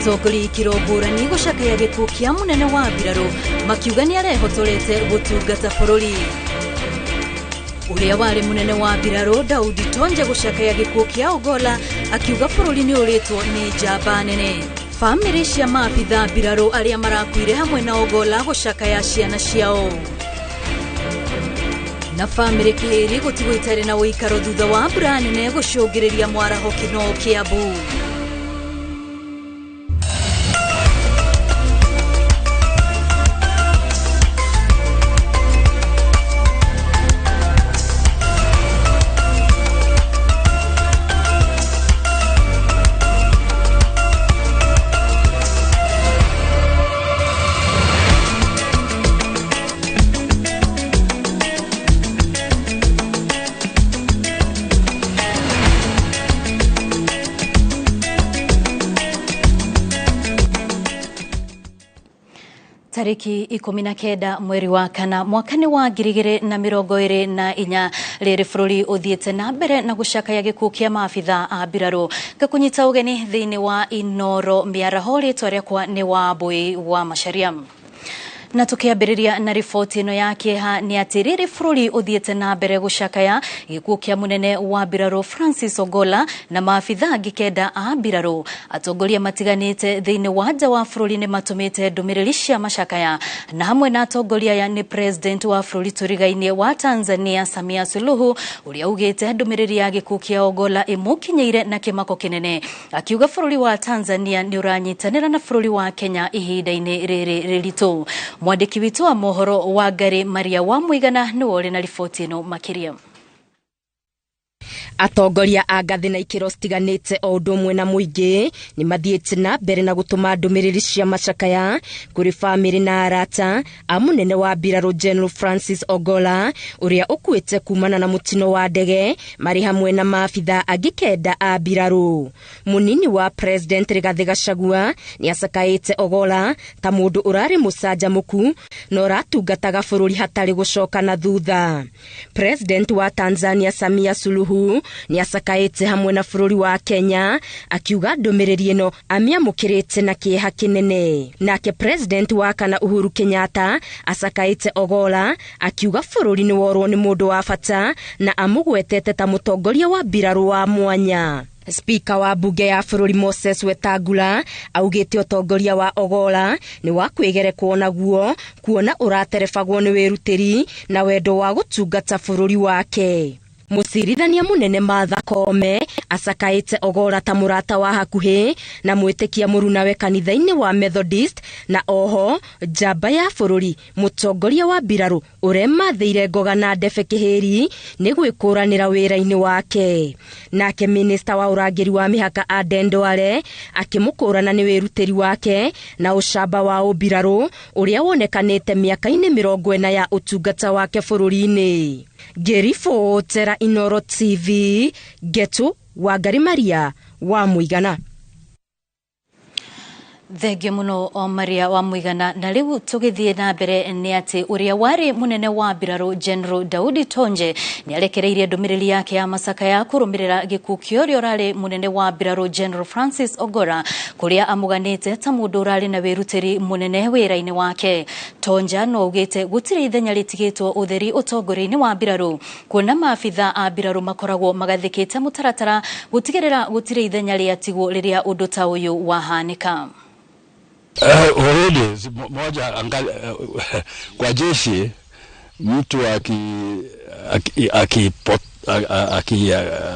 Atongori kirongurani gucakaya gikuo kia munene wa mbirarũ makiuga ni arehotorete gutungata bũrũri. Uria wari munene wa mbirarũ Daudi Tonje gucakaya gikuo kia Ogolla akiuga bũrũri ni ũrĩtwo ni njamba nene. Family cia maabitha mbirarũ aria marakuire hamwe na Ogolla gucakaya ciana ciao. Na family kĩhĩri gũtigwo itarĩ na ũikaro thutha wa mbura nene gũcũngĩrĩria mwaraho Kinoo Kiambu. Tariki 19 mweri wa kana mwakani wa 2024 rĩrĩ bũrũri ũthiĩte na mbere na gucakaya gikuo kia maabitha a mbirarũ gakunyita ũgeni thĩinĩ wa Inooro mĩaraho rĩtwa rĩakwa nĩ Wambui wa Macharia. Na tukiambĩrĩria na riboti ĩno ya kĩeha nĩ atĩ rĩrĩ bũrũri ũthiĩte na mbere gucakaya gĩkuo kĩa munene wa mbirarũ Francis Ogolla na maabitha angĩ kenda a mbirarũ. Atongoria matiganĩte thĩinĩ wa nja wa bũrũri nĩ matũmĩte ndũmĩrĩri cia macakaya, na hamwe na atongoria aya nĩ president wa bũrũri tũrigainie wa Tanzania Samia Suluhu ũrĩa ugĩte ndũmĩrĩri ya gĩkuo kĩa Ogolla ĩmũkinyĩire na kĩmako kĩnene, akiuga bũrũri wa Tanzania nĩ ũranyitanĩra na bũrũri wa Kenya ihinda-inĩ rĩrĩ rĩritũ. Mwandĩki witũ wa mohoro Wangari Maria wa Muigana nĩ wore na riboti ĩno makĩria. Atongoria a ngathĩ na ikĩro citiganĩte o ũndũ ũmwe na mũingĩ nĩ mathiĩte na mbere na gũtũma ndũmĩrĩri cia macakaya kũrĩ famĩlĩ na arata a munene wa mbirarũ General Francis Ogolla ũrĩa ũkuĩte kumana na mũtino wa ndege marĩ hamwe na maabitha angĩ kenda a mbirarũ. Munini wa president Rigathi Gachagua nĩ acakaĩte Ogolla ta mũndũ ũrarĩ mũcanjamũku na ũratungataga bũrũri hatarĩ gũcoka na thutha. President wa Tanzania Samia Suluhu ni acakaĩte hamwe na bũrũri wa Kenya akiuga ndũmĩrĩri ĩno amĩamũkĩrĩte na kĩeha kĩnene. Nake president wa kana Uhuru Kenyatta acakaĩte Ogolla akiuga bũrũri nĩ worwo nĩ mũndũ wa bata na amũgwetete ta mũtongoria wa mbirarũ wa mwanya. Speaker wa bunge ya bũrũri Moses Wetangula augĩte ũtongoria wa Ogolla nĩ wa kwĩgerekwo naguo kuona ũraterebagwo nĩ wĩrutĩri na wendo wa gũtungata bũrũri wake. Mũcirithania munene Martha Koome acakaĩte Ogolla ta mũrata wa hakuhĩ na mwĩtĩkia mũrunawe kanitha-inĩ wa Methodist na oho njamba ya bũrũri mũtongoria wa mbirarũ ũremathĩire ngoga na ndebe kĩhĩri nĩ gwĩkũranĩra wĩra-inĩ wake. Nake minister wa ũrangĩri wa mĩhaka Aden Duale akĩmũkũrana nĩ wĩrutĩri wake na ũcamba wa ũmbirarũ ũrĩa wonekanĩte mĩaka-inĩ 40 ya ũtungata wake bũrũri-inĩ. Gerifotera Inooro TV, Getu Wangari Maria wa Muigana. Thengio muno o Maria wa Muigana. Na rĩu tũgĩthiĩ na mbere nĩ atĩ ũrĩa warĩ munene wa mbirarũ General Daudi Tonje nĩ arekereirie ndũmĩrĩri yake ya macakaya kũrũmĩrĩra gĩkuo kĩa ũrĩa ũrarĩ munene wa mbirarũ General Francis Ogolla kũrĩa amũganĩte ta mũndũ ũrarĩ na wĩrutĩri munene wĩra-inĩ wake. Tonje no augĩte gũtirĩ ithenya rĩtigĩtwo ũtheri ũtongoria-inĩ wa mbirarũ kuona maabitha a mbirarũ makoragwo magathĩkĩte mũtaratara gũtigĩrĩra gũtirĩ ithenya rĩatigwo rĩrĩa ũndũ ta ũyũ wahanĩka. Already moja kwa jeshi mtu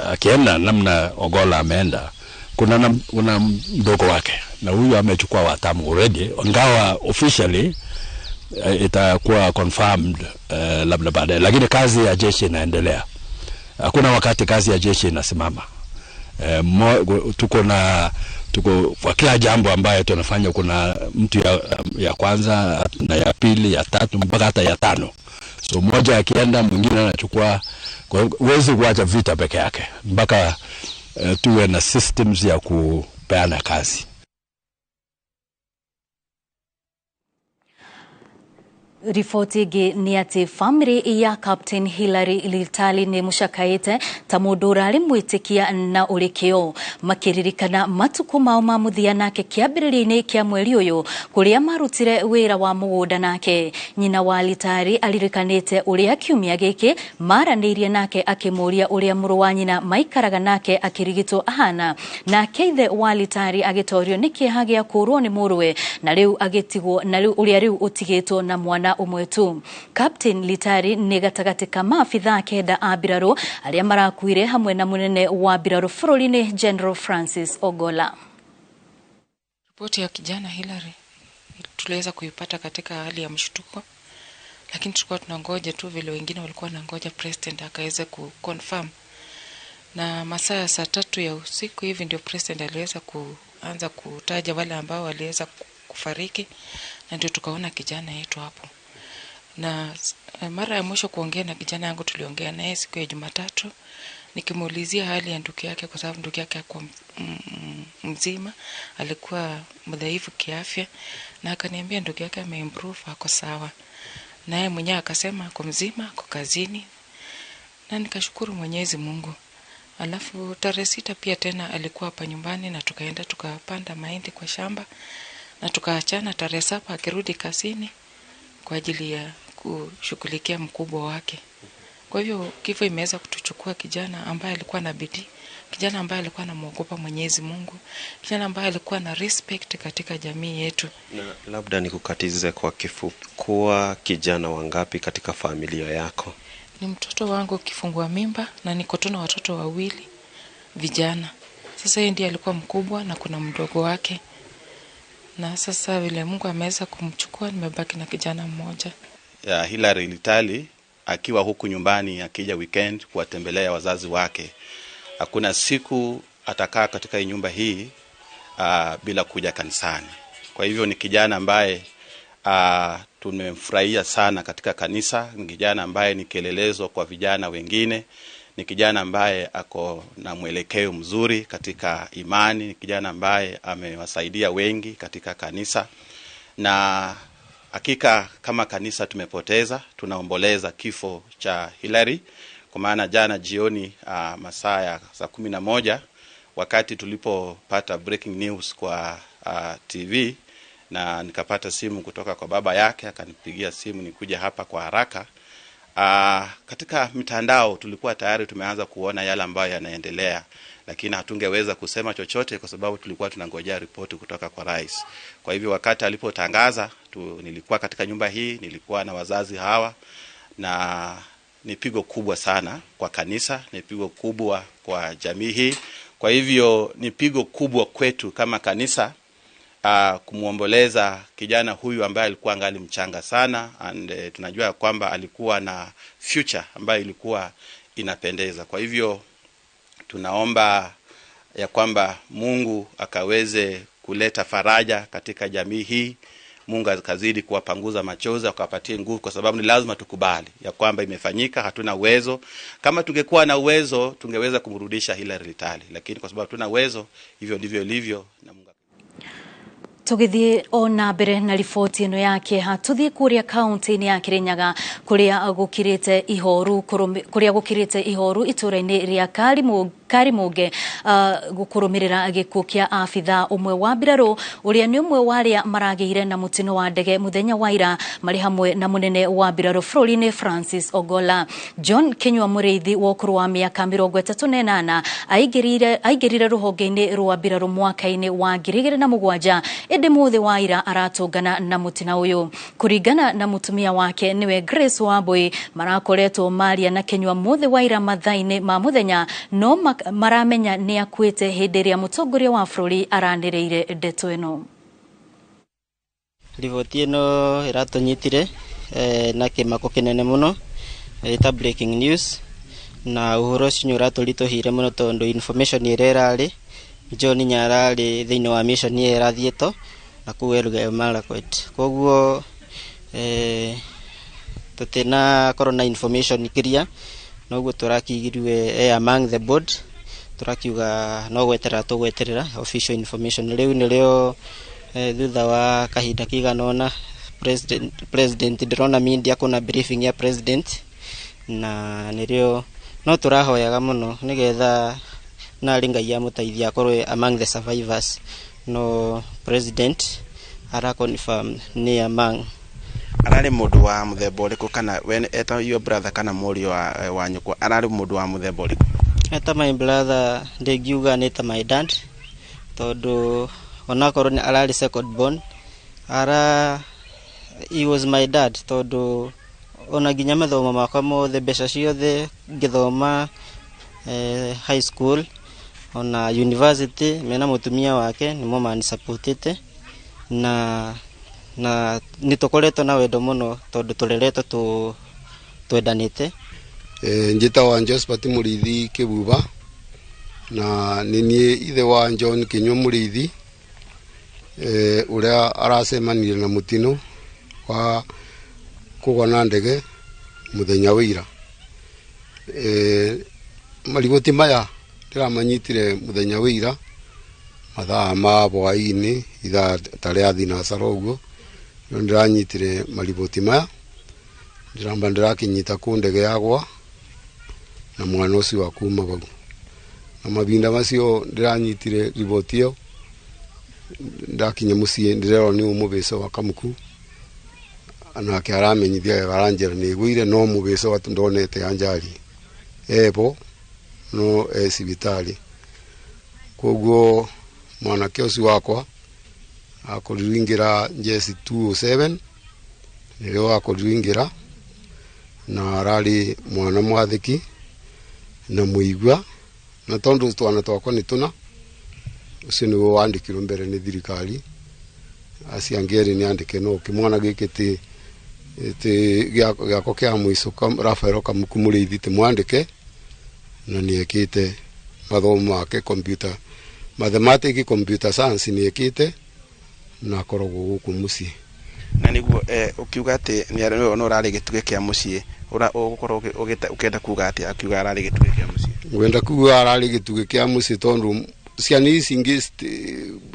akienda namna Ogolla ameenda kuna mdogo wake na huyu amechukua watamu already, ingawa officially itakuwa confirmed labda baadaye, lakini kazi ya jeshi inaendelea. Hakuna wakati kazi ya jeshi inasimama. Tuko kwa kila jambo ambayo tunafanya kuna mtu ya kwanza na ya pili ya tatu mpaka hata ya tano. So mmoja akienda mwingine anachukua, huwezi kuacha vita peke yake mpaka tuwe na systems ya kupeana kazi. Riboti ingi ni ati family ya Captain Hilary Litali ni mucakaite ta mundu urari mwitikia na urikio makiririkana matuku mao ma muthia nake kiambiriria-ini kia mweri uyu kuria marutire wira wa mugunda nake. Nyina wa Litali alirikanite uria kiumia giki maranirie nake akimuria uria muru wa nyina maikaraga nake akirigitwo ahana, na keithe wa Litali agitorio ni kieha gia kurwo ni muruwe na riu agitigwo na riu uria riu utigitwo na mwana umwe tu. Captain Litali ni gatagati ka maabitha kenda a mbirarũ aria marakuire hamwe na munene wa mbirarũ bũrũri-inĩ General Francis Ogolla. Ripoti ya kijana Hilary tuliweza kuipata katika hali ya mshtuko, lakini tulikuwa tunangoja tu vile wengine walikuwa wanangoja president akaweze kuconfirm, na masaa ya saa 3 ya usiku hivi ndio president aliweza kuanza kutaja wale ambao waliweza kufariki, na ndio tukaona kijana yetu hapo. Na mara ya mwisho kuongea na kijana yangu tuliongea naye siku ya Jumatatu nikimuulizia hali ya ndugu yake, kwa sababu ndugu yake alikuwa mzima, alikuwa mdhaifu kiafya, na akaniambia ndugu yake ameimprove, ako sawa. Naye mwenyewe akasema ako mzima, ako kazini, na nikashukuru Mwenyezi Mungu. Alafu tarehe 6 pia tena alikuwa hapa nyumbani na tukaenda tukapanda mahindi kwa shamba, na tukaachana tarehe 7 akirudi kazini kwa ajili ya kushughulikia mkubwa wake. Kwa hivyo kifo imeweza kutuchukua kijana ambaye alikuwa na bidii, kijana ambaye alikuwa anamuogopa Mwenyezi Mungu, kijana ambaye alikuwa na respect katika jamii yetu. Na labda nikukatize kwa kifupi, kuwa kijana wangapi katika familia yako? Ni mtoto wangu kifungua mimba, na niko tuna watoto wawili vijana. Sasa yeye ndiye alikuwa mkubwa na kuna mdogo wake. Na sasa vile Mungu ameweza kumchukua, nimebaki na kijana mmoja. Ya Hilary Litali akiwa huku nyumbani akija weekend kuwatembelea wazazi wake, hakuna siku atakaa katika nyumba hii bila kuja kanisani. Kwa hivyo ni kijana ambaye tumemfurahia sana katika kanisa, ni kijana ambaye ni kielelezo kwa vijana wengine, ni kijana ambaye ako na mwelekeo mzuri katika imani, ni kijana ambaye amewasaidia wengi katika kanisa. Na hakika kama kanisa tumepoteza, tunaomboleza kifo cha Hilary, kwa maana jana jioni masaa ya saa 11 wakati tulipopata breaking news kwa TV, na nikapata simu kutoka kwa baba yake, akanipigia simu nikuja hapa kwa haraka. Katika mitandao tulikuwa tayari tumeanza kuona yale ambayo yanaendelea, lakini hatungeweza kusema chochote kwa sababu tulikuwa tunangojea ripoti kutoka kwa rais. Kwa hivyo wakati alipotangaza nilikuwa katika nyumba hii, nilikuwa na wazazi hawa, na ni pigo kubwa sana kwa kanisa, ni pigo kubwa kwa jamii hii. Kwa hivyo ni pigo kubwa kwetu kama kanisa kumuomboleza kijana huyu ambaye alikuwa angali mchanga sana, and tunajua kwamba alikuwa na future ambayo ilikuwa inapendeza. Kwa hivyo tunaomba ya kwamba Mungu akaweze kuleta faraja katika jamii hii, Mungu akazidi kuwapanguza machozi, akawapatie nguvu, kwa sababu ni lazima tukubali ya kwamba imefanyika, hatuna uwezo. Kama tungekuwa na uwezo tungeweza kumrudisha Hilary Litali, lakini kwa sababu hatuna uwezo, hivyo ndivyo ilivyo, na Mungu. Tugithie ona mbere na riboti ino yake hatuthie kuria kaunti-ini ya Kirinyaga kuria gukirite ihoru itura-ini ria Karimuge gukurumirira gikuo kia abitha umwe wa mbirarũ uria ni umwe wa aria marageire na mutino wa ndege muthenya wa ira mari hamwe na munene wa mbirarũ bũrũri-inĩ Francis Ogolla. John Kinyua Mũrĩithi wa ũkũrũ wa mĩaka 38 aingĩrire rũhonge-inĩ rwa mbirarũ mwaka-inĩ wa 2007 indi muthi wa ira aratũngana na mutina uyu. Kuringana na mutumia wake niwe Grace Wambui, marakoretwo maria na Kinyua muthi wa ira mathaini ma muthenya, no maramenya ni akuite hindi ria mutongoria wa bũrũri aranireire ndeto ino. Riboti ino iratonyitire na kimako kinene muno, ita breaking news, na uhoro ucio uratũritũhire muno tondu information irerari John nyarari thiini wa mission irathieto na kuweruga Marakwet. Koguo tutina corona information ikiria, noguo turakigirwe among the board, turakiuga no gweterera official information. Riu nilio thutha wa kahinda kiganona president ndirona media kuna briefing ya president na nirio no turahoyaga muno nigetha nari Ngai amutaithia akorwe among the survivors no president ara confirm ni among arari mundu wa muthemba uriku kana when eta your brother kana muri wa nyukwa arari mundu wa muthemba uriku eta my brother ndegiuga neta my dad todo onakorwo ni arari second born ara he was my dad todo ona ginya mathomo makwa mothe mbeca ciothe ngithoma high school ona university mena mutumia wake nimo mani supportete na nitukoretwo na wendo muno tondu tureretwo twendanite. Njitawa Josephat Murithi Kibuba na ninie ithe wa John Kinyua Murithi uria aracemanire na mutino wa kugwa na ndege muthenya wira. Marigoti maya ndiramanyitire muthenya wira mathaa ma bwaini ithaa taria thinacara uguo ndiranyitire mariboti maya ndiramba ndirakinyita ku ndege yagwa na mwana ucio wa kuma bau na mabinda macio ndiranyitire riboti yo ndakinya mucie ndirero ni umubeso wa Kamuku anake aramenyithia garanjera ni gwire no mubeso watu ndonete anjari ebo no sibitali koguo mwana kiosi wakwa akoliringira jesi 207 nilio akoliringira na rali mwana mwathiki na muigwa na tondu twana twakwa ni tuna ucio ni wandikirwo mbere ni thirikari asiangeri ni andike no kimwana gikiti gyako kya mwiso Rafael Kamuku Murithi te mwandike na niekite mathomo make computer mathematics computer science niekite na korogwo guku mucie na niguo ukiuga ati ni ari no rari gituge kia mucie ura ugukorwo ukenda kuga ati akiuga rari gituge kia mucie ngwenda kuga rari gituge kia mucie tondu ciana ici ingi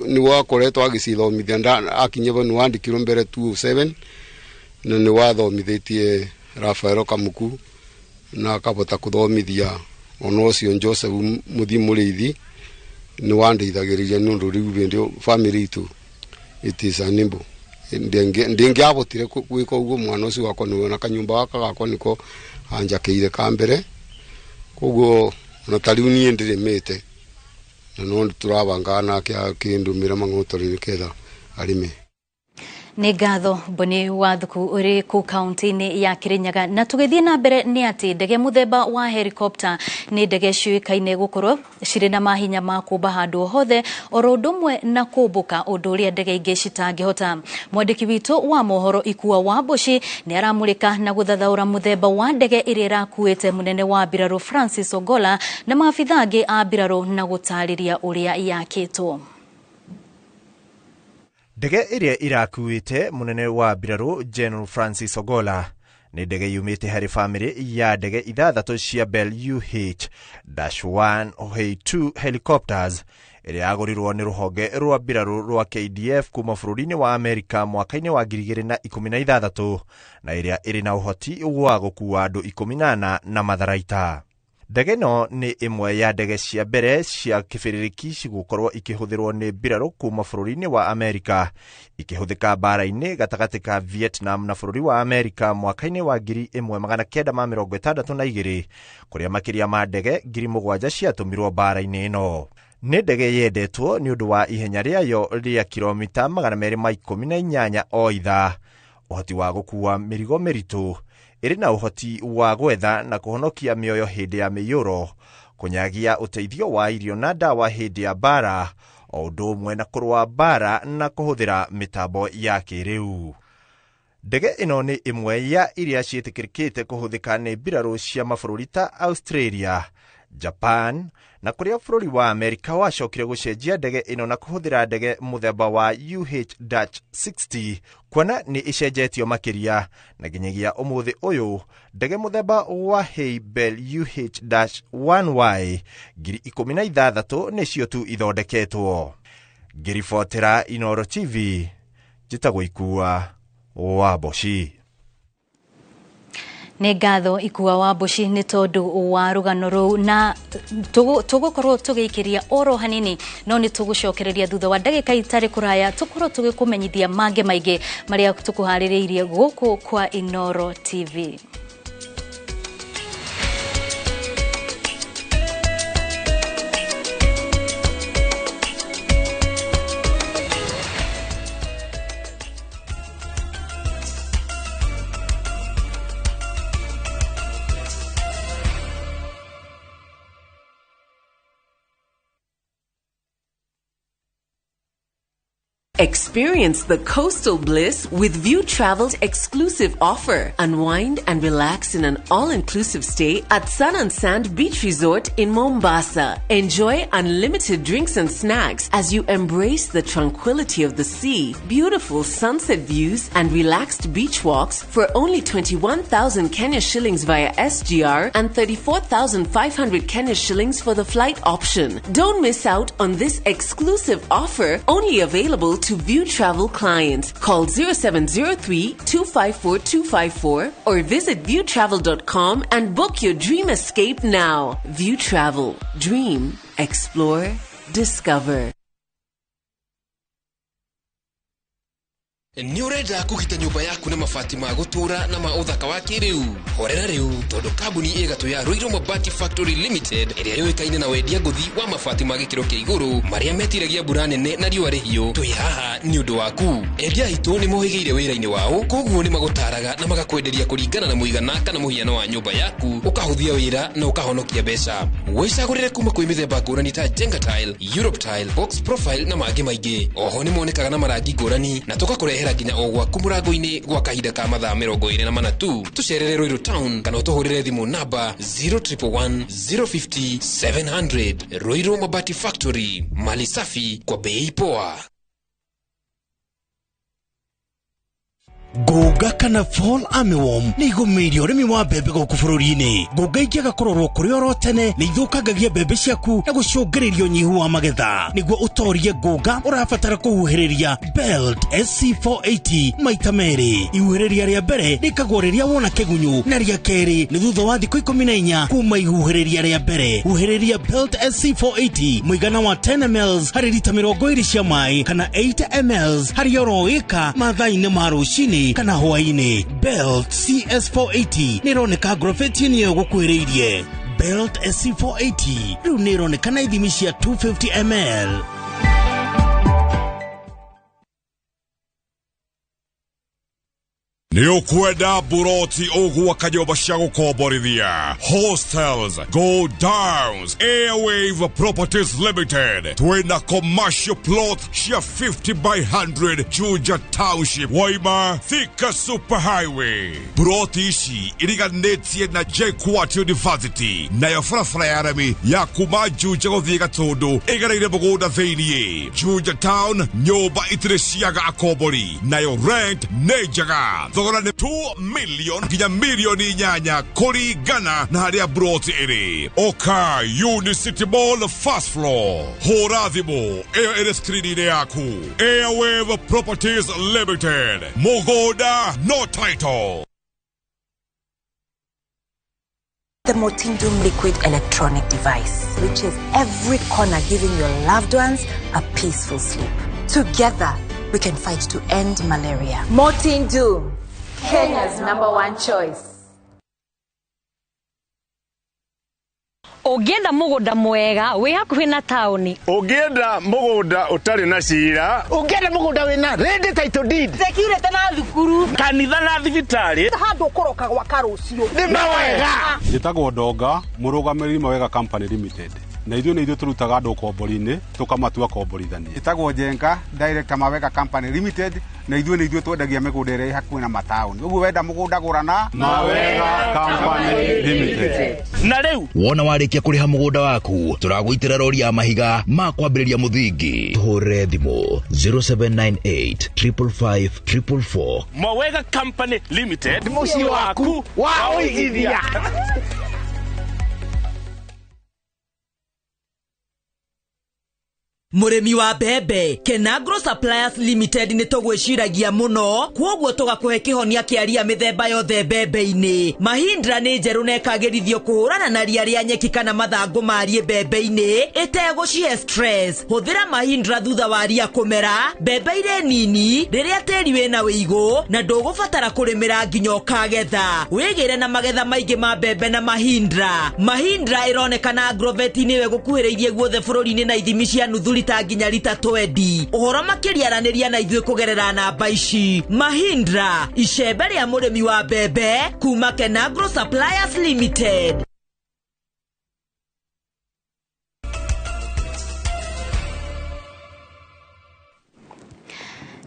ni wakoretwo agicithomithia nda akinye banu wandikirwo mbere 207 na ni wathomithitie Rafael Kamuku na akabota kuthomithia ono ucio Joseph Muthi Murithi ni wandeithagiriria nundu riu bindio family itu it is animbo ndingiabotire gwika uguo mwana ucio wako niwona kanyumba gaka gako niko anjakeire ka mbere koguo na tariu nie ndirimite na no turabangana kya kindumira mangotori ketha arime Nĩ ngatho Boni Wathuku uri ku kaunti-inĩ ya Kirinyaga na tugithie na mbere ni ati ndege muthemba wa helicopter ni ndege ciuikaine gukorwo ciri na mahinya ma kumba handu hothe oro ndumwe na kumbuka undu uria ndege ingi citangihota. Mwandiki witu wa mohoro Ikua wa Bushi ni aramurika na guthathaura muthemba wa ndege iria irakuite munene wa mbiraru Francis Ogolla na maafitha angi a mbiraru na gutariria uria yakitwo. Ndege iria irakuite munene wa mbiraru General Francis Ogolla ni ndege yumite hari family ya ndege ithathatu cia Bell UH-1A2 helicopters iria yagurirwo ni ruhonge rwa mbiraru rwa KDF kuma bururi-ini wa Amerika mwaka-ini wa 2016 na iria iri na uhoti wa gukua andu 14 na matharaita. Ndege no ni imwe ya ndege cia mbere cia kibiririki cigukorwo ikihuthirwo ni mbiraru kuma bururi-ini wa Amerika ikihuthika mbara-ini gatagati ka Vietnam na bururi wa Amerika mwaka-ini wa 1962 kuria makiria ma ndege 7,000 ciatumirwo mbara-ini ino. Ni ndege yendetwo ni undu wa ihenya riayo ria kilomita 218 o ithaa, uhoti wa gukua mirigo miritu, iri na uhoti wa gwetha na kuhonokia mioyo hindi ya miyuro, kunyagia uteithio wa irio na dawa hindi ya bara, o undu umwe na kurwa bara na kuhuthira mitambo ya kiriu. Ndege ino ni imwe ya iria cietikirikite kuhuthika ni mbiraru cia mabũrũri ta Australia, Japan na kuria bururi wa Amerika wacokire gucenjia ndege ino na kuhuthira ndege muthemba wa UH-60 kuona ni icenjetio makiria na ginyagia umuthi uyu ndege muthemba wa Bell UH-1Y 16 nicio tu ithondeketwo. Ngiribotera Inooro TV, njitagwo Ikua Wambuci. Nĩ ngatho Ikua Wambuci nĩ tondu wa rugano rũu na tugukorwo tugĩikĩria oro hanini no nĩ tũgũcokereria thutha wa ndagĩka itarĩ kũraya tukorwo tũgĩkũmenyithia mangĩ maingĩ marĩa tũkũharĩrĩirie gũkũ kwa Inooro TV. Experience the coastal bliss with View Travel's exclusive offer. Unwind and relax in an all-inclusive stay at Sun and Sand Beach Resort in Mombasa. Enjoy unlimited drinks and snacks as you embrace the tranquility of the sea, beautiful sunset views and relaxed beach walks for only 21,000 Kenya shillings via SGR and 34,500 Kenya shillings for the flight option. Don't miss out on this exclusive offer, only available to View Travel clients. Call 0703-254-254 or visit viewtravel.com and book your dream escape now. View Travel. Dream. Explore. Discover. Ni urenda kugita nyumba yaku na mabati ma gutura na ma uthaka wa kiriu horera riu tondu kambuni igatu ya Ruiru Mabati Factory Limited iria yoikaine na wendia nguthi wa mabati ma gikiro kia iguru maria metiragia mbura nene na riua rihio twi haha ni undu waku endia itu ni mohigeire wira-ini wao koguo ni magutaraga na magakwenderia kuringana na muigana kana muhiano wa nyumba yaku ukahuthia wira na ukahonokia mbeca wicagurire kuma kwi mithemba ngurani ta Jenga Tile, Europe Tile, Box Profile na mangi maingi oho ni monekaga na marangi ngurani na tugakurehera nginya ogwa kumurango-ini gwa kahinda ka mathaa 24 tu tucerere Ruiru Town kana utuhurire thimu namba 0111 050 700. Ruiru Mabati Factory, mali safi kwa bei poa. Guga kana fall armyworm ni gumirio rimi wa bebe go kufururi-ini guga ikiaga kurorwo kuri oro tene ni ithukangagia bebe ciaku na gucungiririo nyihu wa magetha niguo utorie guga urabatara kuhuhiriria Belt SC480 maita meri ihuhiriria ria mbere rikagwariria wona kigunyu na ria keri ni thutha wa thikũ 14 kuma ihuhiriria ria mbere huhiriria Belt SC480 muigana wa 10 ml hari lita 20 cia mai kana 8 ml hari oro ika mathaa-ini ma rucini kana hwaini. Belt CS480 nironeka grafeti niyo gukwiriirie. Belt SC480 riu nironeka na ithimi cia 250 ml. Ni ukwenda buroti ogwa kanyoba cia gukomborithia hostels, go downs, Airwave Properties Limited twina commercial plot cia 50 by 100 Juja Township Waima Thika Superhighway. Buroti ici iriganetie na JKUAT University nayo barabara ya rami ya kuma Juja guthii Gatundu igereire mugunda thiini. Juja Town nyumba itire ciaga akombori nayo rent nejaga thogora ni 2 million nginya milioni 8 kuringana na haria broti iri. Oka Unicity Mall first floor. Hura thimu iyo iri screen-ini yaku. Airwave Properties Limited. Mugoda no title. The Motin Doom liquid electronic device reaches every corner, giving your loved ones a peaceful sleep. Together, we can fight to end malaria. Motin Doom, Kenya's #1 choice. Ugienda mugunda mwega wi hakuhi na tauni, ugienda mugunda utari na cira, ugienda mugunda wina ready title deed, security na thukuru, kanitha na thibitari, handu ukoroka gwa karucio ni mawega. Njitagwo Ndonga, murugamiriri Mawega Company Limited. Na ithuĩ nĩ ithuĩ tũrutaga andũ kombori-inĩ tũkamatua komborithania. Njĩtagwo Njenga, Director Mawega Company Limited, na ithuĩ nĩ ithuĩ twendagia mĩgũnda ĩrĩa hakuhĩ na mataũni. Ũguo wenda mũgũnda gũra na Mawega Company Limited. Na rĩu wona warĩkia kũrĩha mũgũnda waku tũragwĩtĩra rori ya mahiga ma kwambĩrĩria mũthingi. Tũhũrĩre thimũ 0798 555 444. Mawega Company Limited, mũciĩ waku wa ũigithia. Muremi wa bebe Kenagro Suppliers Limited ni tugwiciragia muno kwoguo tugakuhe kihonia kiaria mithemba yothe bebe-ini. Mahindra ni njeru nekagirithio kuhurana na ria ria nyeki kana mathangu marie bebe-ini itegucihe stress. Huthira Mahindra thutha wa ria kumera bebe ire nini riria tiri wina wiigu na ndugubatara kurimira nginya ukagetha. Wigire na magetha maingi ma bebe na Mahindra. Mahindra ironekana Agrovet niwe gukuhiriirie guothe bururi-ini na ithimi cia nuthu lita nginya lita 20. Uhoro makiriaraniria na ithuĩ kugerera namba ici. Mahindra, icembe ria murimi wa bebe kuma Kenagro Suppliers Limited.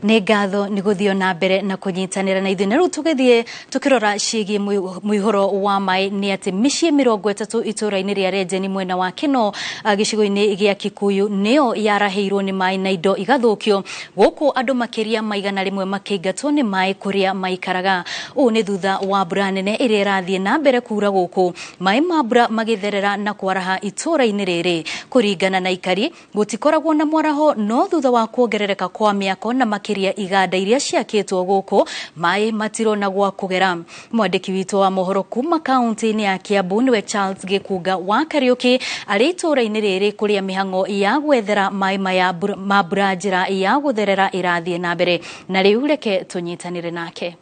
Nĩ ngatho nĩ gũthio na mbere na kũnyitanĩra na ithuĩ. Na rĩu tũgĩthiĩ tũkĩrora ciĩgiĩ mũihũro wa maĩ nĩ atĩ mĩciĩ 30 itũũra-inĩ rĩa Renjeni mwena wa Kino gĩcigo-inĩ gĩa Kikuyu nĩyo yarahĩirwo nĩ maĩ na indo igathũkio, gũkũ andũ makĩria maigana rĩmwe makĩingatwo nĩ maĩ kũrĩa maikaraga. Ũũ nĩ thutha wa mbura nene ĩrĩa ĩrathiĩ na mbere kuura gũkũ, maĩ ma mbura magĩtherera na kwaraha itũũra-inĩ rĩrĩ. Kũringana na ikari, gũtikoragwo na mwaraho, no thutha wa kuongerereka kwa mĩako na iganda iria ciakĩtwo gũkũ, maĩ matirona gwa kũgera. Mwandĩki witũ wa mohoro kuma kaunti-inĩ ya Kiambu nĩwe Charles Gĩkunga wa Kariuki arĩ itũũra-inĩ rĩrĩ kũrĩa mĩhang'o ya gwethera maĩ maya ma mbura njĩra ya gũtherera ĩrathiĩ na mbere. Na rĩu reke tũnyitanĩre nake.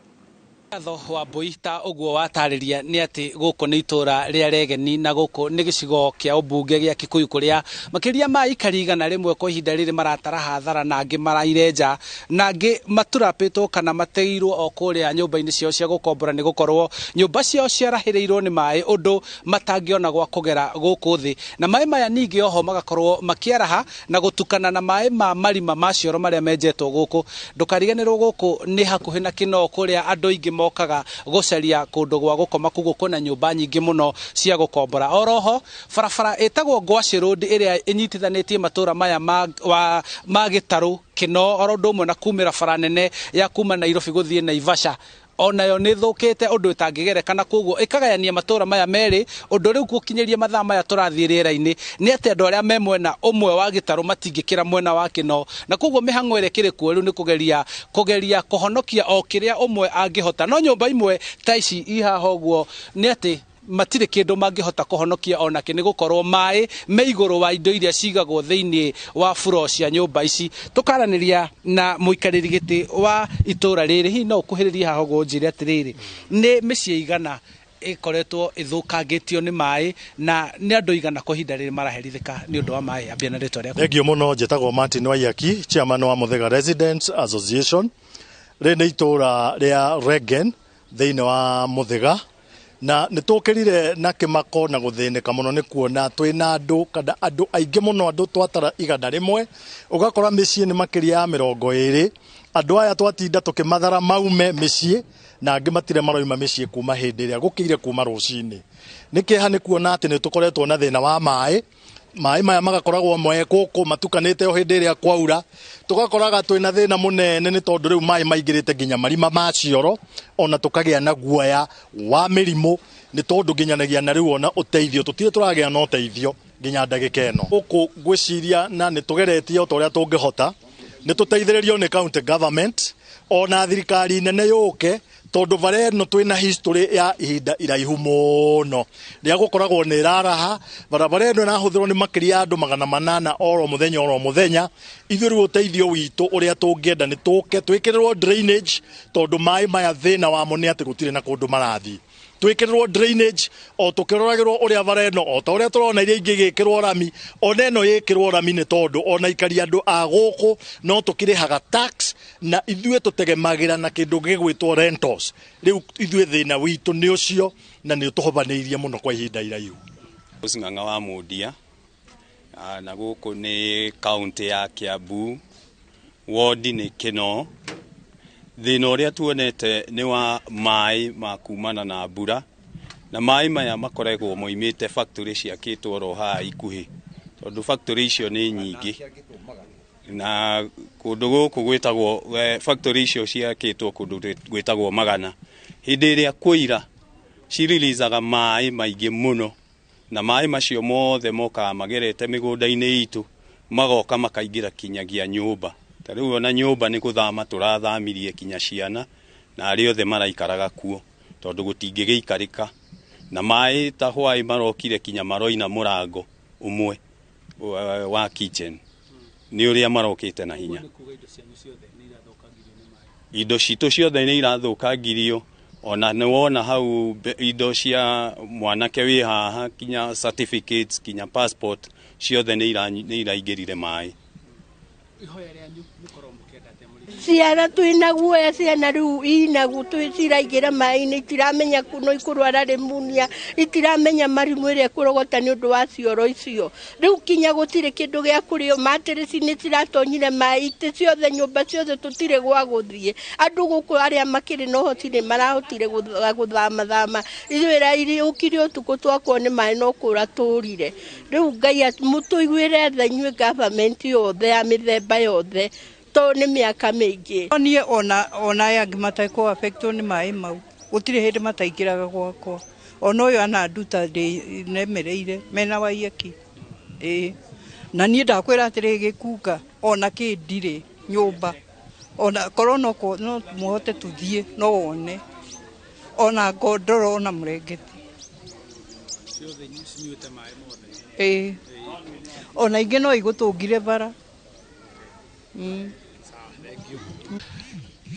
Watho wa Boita uguo watarĩria nĩ atĩ gũkũ nĩ itũũra rĩa Regeni na gũkũ nĩ gĩcigo kĩa ũmbunge gĩa Kikuyu kũrĩa makĩria ma ikari igana rĩmwe kwa ihinda rĩrĩ maratara hathara na angĩ marairenja na angĩ maturapĩtwo kana mateirwo o kũrĩa nyũmba-inĩ ciao cia gũkombora nĩ gũkorwo nyũmba ciao ciarahĩrĩirwo nĩ maĩ ũndũ matangĩona gwa kũgera gũkũ thĩ. Na maĩ maya ningĩ oho magakorwo makĩaraha na gũtukana na maĩ ma marima ma cioro marĩa menjetwo gũkũ. Ndũkariganĩrwo gũkũ nĩ hakuhĩ na Kino kũrĩa andũ aingĩ mokaga gũcaria kũndũ gwa gũkoma, koguo kwĩna nyũmba nyingĩ mũno cia gũkombora. Oroho barabara ĩtagwo Ngwaci Road ĩrĩa ĩnyitithanĩtie matũũra maya ma Gĩtarũ, Kino, oro ũndũ ũmwe na kumĩra bara nene ya kuma Nairobi gũthiĩ Naivasha, onayo nĩ thũkĩte ũndũ ĩtangĩgerekana, koguo ĩkagayania matũũra maya merĩ. Ũndũ rĩu gũkinyĩria mathaa maya tũrathiĩ rĩera-inĩ nĩ atĩ andũ arĩa me mwena ũmwe wa Gĩtarũ matingĩkĩra mwena wa Kino, na koguo mĩhang'o ĩrĩa ĩkĩrĩ kuo rĩu nĩ kũgeria kũhonokia o kĩrĩa ũmwe angĩhota. No nyũmba imwe ta ici ihaha ũguo nĩ atĩ matirĩ kĩndũ mangĩhota kũhonokia onake nĩ gũkorwo maĩ me igũrũ wa indo iria cigagwo thĩinĩ wa furo cia nyũmba ici. Tũkaranĩria na mũikarĩri gĩtĩ wa itũũra rĩrĩ, hihi no ũkuhĩrĩrie haha ũguo njĩre atĩrĩrĩ, nĩ mĩciĩ igana ĩkoretwo ĩthũkangĩtio nĩ maĩ na nĩ andũ igana kwa ihinda rĩrĩ maraherithĩka nĩ ũndũ wa maĩ? Ambia na rĩtwa rĩaku. Thengio mũno, njĩtagwo Martin Waiyaki, chairman wa Muthega Residents Association. Rĩrĩ nĩ itũũra rĩa Regen thĩinĩ wa Muthega, na nĩ tũkĩrire na kĩmako na gũthĩnĩka mũno nĩ kuona twĩna andũ kana andũ aingĩ mũno, andũ twatara igana rĩmwe, ũgakora mĩciĩ nĩ makĩria ya 20. Andũ aya twatinda tũkĩmathara maume mĩciĩ na angĩ matire maroima mĩciĩ kuma hĩndĩ ĩrĩa gũkĩire kuma rũcinĩ. Nĩ kĩeha nĩ kuona atĩ nĩ tũkoretwo na thĩna wa maĩ maya magakoragwo mwekũkũ matukanĩte o hĩndĩ ĩrĩa kwaura, tũgakoraga twĩna thĩna mũnene nĩ tondũ rĩu maĩ maingĩrĩte nginya marima ma cioro, ona tũkagĩa na guoya wa mĩrimũ nĩ tondũ nginyanagia na rĩu ona ũteithio tũtirĩ tũragĩa na ũteithio nginya ndagĩka ĩno. Gũkũ ngwĩciria na nĩ tũgeretie o ta ũrĩa tũngĩhota nĩ tũteithĩrĩrio nĩ county government ona thirikari nene yũke, tondũ bara ĩno twĩna history ya ihinda iraihu mũno rĩa gũkoragwo nĩ ĩraraha. Barabara ĩno ĩrahũthĩrwo nĩ makĩria ya andũ 800 oro mũthenya. Ithuĩ rĩu ũteithio witũ ũrĩa tũngĩenda nĩ tũke twĩkĩrĩrwo drainage, tondũ maĩ maya thĩna wamo nĩ atĩ gũtirĩ na kũndũ marathiĩ. Twĩkĩrĩrwo drainage o tũkĩroragĩrwo ũrĩa bara ĩno o ta ũrĩa tũrona iria ingĩ gĩkĩrwo rami, ona ĩno yĩkĩrwo rami nĩ tondũ ona ikari andũ a gũkũ no tũkĩrĩhaga tax na ithuĩ tũtegemagĩra na kĩndũ gĩgwĩtwo rentals. Rĩu ithuĩ thĩna witũ nĩ ũcio na nĩ ũtũhobanĩirie mũno kwa ihinda iraihu. Ng'ang'a wa Mũndia, na gũkũ nĩ kaunti ya Kiambu, wodi nĩ Kino. Thĩna ũrĩa tuonete nĩ wa maĩ ma kumana na mbura, na maĩ maya makoragwo moimĩte factory ciakĩtwo ro haha ikuhĩ, tondũ factory icio nĩ nyingĩ na kũndũ gũkũ gwĩtagwo factory icio ciakĩtwo kũndũ gwĩtagwo Magana. Hĩndĩ ĩrĩa kũira cirilizaga maĩ maingĩ mũno, na maĩ macio mothe mokaga magerete mĩgũnda-inĩ itũ magoka makaingira kinyagia nyumba. Tariu ona nyumba ni kuthama turathamirie kinya ciana na ari othe maraikaraga kuo tondu gutingigiikarika na mai ta hwai marokire kinya maroina murango umwe wa kitchen ni uria marokite na hinya. Indo citũ ciothe nĩ irathũkangirio, ona nĩ wona hau indo cia mwanake wĩ haha kinya certificates kinya passport ciothe nĩ iraingĩrire maĩ. Ciana twina guoya ciana riu inagu twiciraigire maĩ-inĩ itiramenya kuno ikurwara pneumonia itiramenya marimu iria kurogota ni undu wa cioro icio. Riu kinya gutire kindu gia kurio matirisi ni ciratonyire maĩ ite ciothe nyumba ciothe tutire gwa guthie. Andu guku aria makiri no hotire marahotire guthama ithwira iri ukiri utuku twakwo ni maĩ no kura turire. Riu Ngai mutuiguire tha inyuĩ government yothe ya mithemba yothe to ni miaka mingi nie ona yangi mataiko affectwo ni mai mau gutire hindi mataingiraga gwakwa ona uyu ana nduta ndi nemereire mena waiyeki na nie ndakwira atiri gikunga ona kindire nyumba ona korona ko no muhote tuthie no wone ona ngondoro ona murengeti ciothe nyuite mai mothe ona ingi no igutungire bara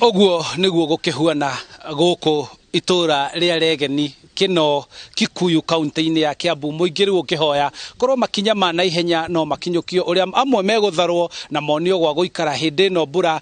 Oguo niguo gukihuana guku itura ria regeni kino Kikuyu kaunti-ini ya Kiambu. Muingi riu ukihoya korwo makinya ma naihenya no makinyukio uria amwe megutharwo na monio gwa guikara hindi no mbura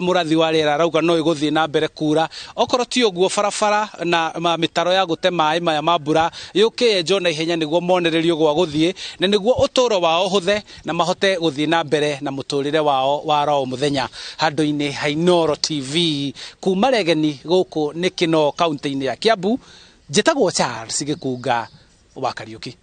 murathi wa riera rauga no iguthie na mbere kura. Okorwo ti uguo barabara na mitaro ya gute maĩ maya ma mbura yukienjo na ihenya niguo monererio gwa guthie na niguo uturo wao huthe na mahote guthie na mbere na muturire wao wa ro muthenya. Handu-ini ha Inooro TV kuma regeni guku ni kino kaunti-ini ya Kiambu. Njĩtagwo Charles Gĩkunga wa Kariuki.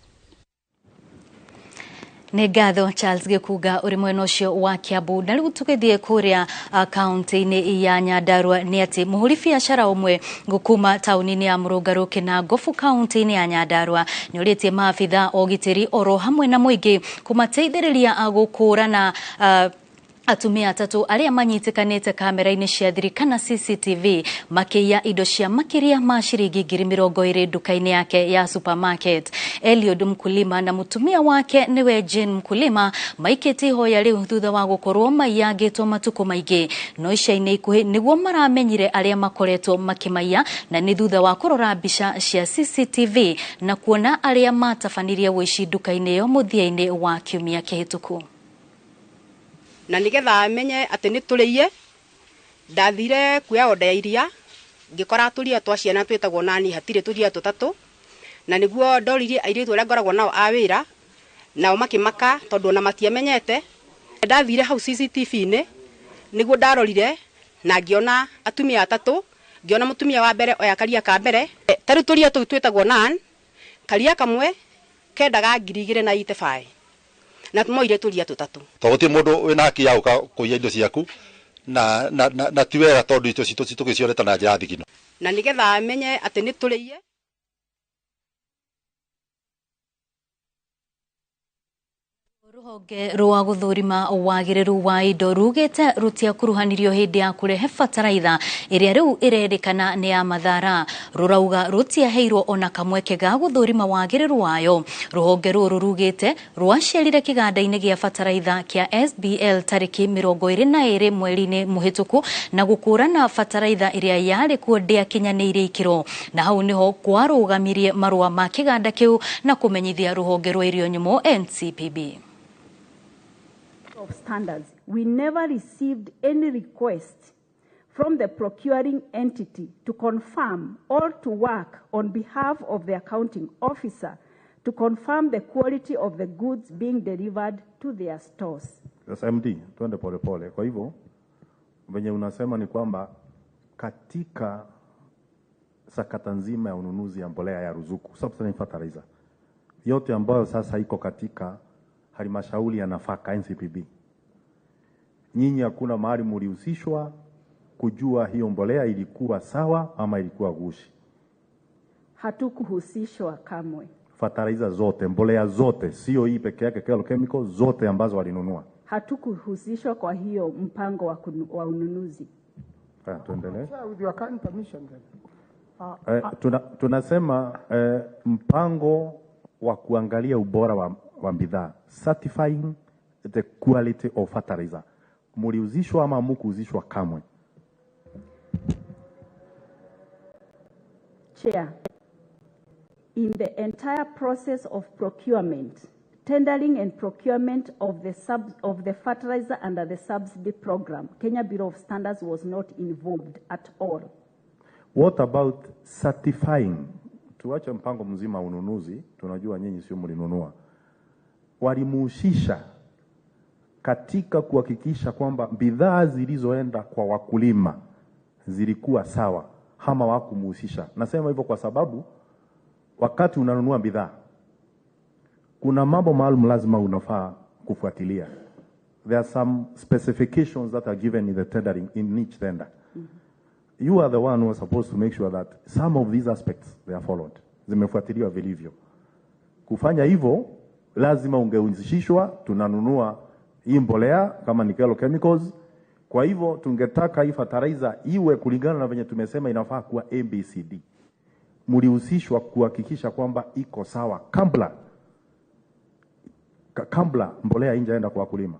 Nĩ ngatho Charles Gĩkunga ũrĩ mwena ũcio wa Kiambu. Na rĩu tũgĩthiĩ kũrĩa kaunti-inĩ ya Nyandarua nĩ atĩ mũhũri biacara ũmwe gũkuma taũni-inĩ ya Mũrũngarũ Kinangofu kaunti-inĩ ya Nyandarua nĩ ũrĩtie maabitha ogitĩri oro hamwe na mũingĩ kũmateithĩrĩria gũkũrana atumia atatu aria manyitikanite kamera-ini cia thiri kana CCTV makiya indo cia makiria ma ciringi 20,000 duka-ini yake ya supermarket. Eliud Mkulima na mutumia wake niwe Jane Mkulima maiketi hoya riu thutha wa gukorwo maiyagitwo matuko maingĩ no ica-ini ikuhi niguo maramenyire aria makoretwo makimaiya na ni thutha wa kurora mbica cia CCTV na kuona aria matabanirie wici duka-ini yo muthia-ini wa kiumia kihituku. Na nigetha amenye ati ni turiye ndathire kuya oda ya iria ngikora turia twa ciana twitagwo nani hatire turia tutatu na niguo ndoririe airitu aria ngoragwo nao a wira nao makimaka tondu na matiamenyete. Ndathire hau CCTV-ini niguo ndarorire na ngiona atumia atatu, ngiona mutumia wa mbere oya karia ka mbere tari turia tu twitagwo nan karia kamwe kendaga 2,085 na moire turia tutatu toguti mundu wina haki ya uka kuiya indo ciaku na ti wega tondu indo citu tugicioreta na njira thigino na nigetha amenye ati ni turiye. Ruhonge rwa guthurima wagiriru wa indo rugite rutia kuruhanirio hindi ya kurehe fataraitha iria riu irendekana ni ya mathara. Rurauga rutia heirwo ona kamweke ga guthurima wagiriru wayo. Ruhonge ruru rugite rwaciarire kiganda-ini gia fataraitha kia SBL tariki 22 mweri-ini muhituku na gukurana fataraitha iria yari kuo ndiakinyaniire ikiro na hau niho kwarugamirie marua ma kiganda kiu na kumenyithia ruhonge rwa irio nyumo NCPB. Of standards, we never received any request from the procuring entity to confirm or to work on behalf of the accounting officer to confirm the quality of the goods being delivered to their stores. SMD, tuende pole pole. Kwa hivyo, venye unasema ni kwamba katika sakata nzima ya ununuzi ya mbolea ya ruzuku, substance fertilizer, yote ambayo sasa iko katika halmashauri ya nafaka NCPB, nyinyi hakuna mahali mlihusishwa kujua hiyo mbolea ilikuwa sawa ama ilikuwa gushi? Hatukuhusishwa kamwe. Fertilizer zote, mbolea zote, sio hii peke yake, chemical zote ambazo walinunua hatukuhusishwa kwa hiyo mpango wa ununuzi. Tuendelee. With your kind permission then. Tunasema mpango wa kuangalia ubora wa bidhaa, certifying the quality of fertilizer. Muliuzishwa ama mukuuzishwa kamwe? Chair, in the entire process of procurement, tendering and procurement of the fertilizer under the subsidy program, Kenya Bureau of Standards was not involved at all. What about certifying? Tuache mpango mzima ununuzi, tunajua nyinyi sio mlinunua. Walimuhusisha katika kuhakikisha kwamba bidhaa zilizoenda kwa wakulima zilikuwa sawa, ama wakumuhusisha? Nasema hivyo kwa sababu wakati unanunua bidhaa kuna mambo maalum lazima unafaa kufuatilia. There are some specifications that are given in the tendering, in each tender. You are the one who are supposed to make sure that some of these aspects they are followed. Zimefuatiliwa vilivyo. Kufanya hivyo lazima ungehusishwa. Tunanunua hii mbolea kama ni chemicals. Kwa hivyo tungetaka hii fertilizer iwe kulingana na venye tumesema inafaa kuwa ABCD. Mlihusishwa kuhakikisha kwamba iko sawa kabla mbolea injaenda kwa wakulima.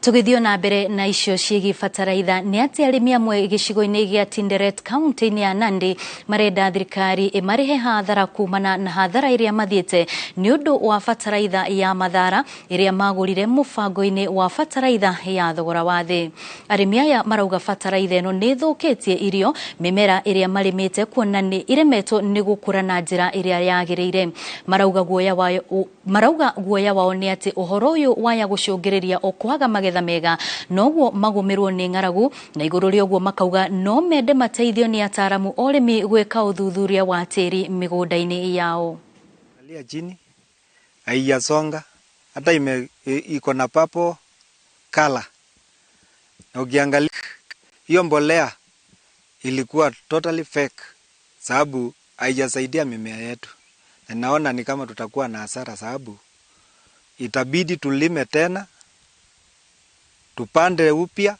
Tugithio na mbere na icio ciigi fataraitha ni ati arimi amwe gicigo-ini gia Tinderet kaunti-ini ya Nandi marenda thirikari imarihe hathara kumana na hathara iria mathiete ni undu wa fataraitha ya mathara iria magurire mubango-ini wa fataraitha ya thogora wa thi. Arimi aya marauga fataraitha ino ni thukitie irio mimera iria marimite kuona ni iremetwo ni gukura na njira iria yagiriire. Marauga guoya wao ni ati uhoro uyu waya gucungiriria okwaga magetha mega noguo magumirwo ni ngaragu na iguru ria uguo makauga no mende mateithio ni ataramu orimi gweka uthuthuria wa tiri migunda-ini yao. Alia chini haijasonga hata iko na papo kala, na ukiangalia hiyo mbolea ilikuwa totally fake sababu haijasaidia mimea yetu, na naona ni kama tutakuwa na hasara sababu itabidi tulime tena tupande upya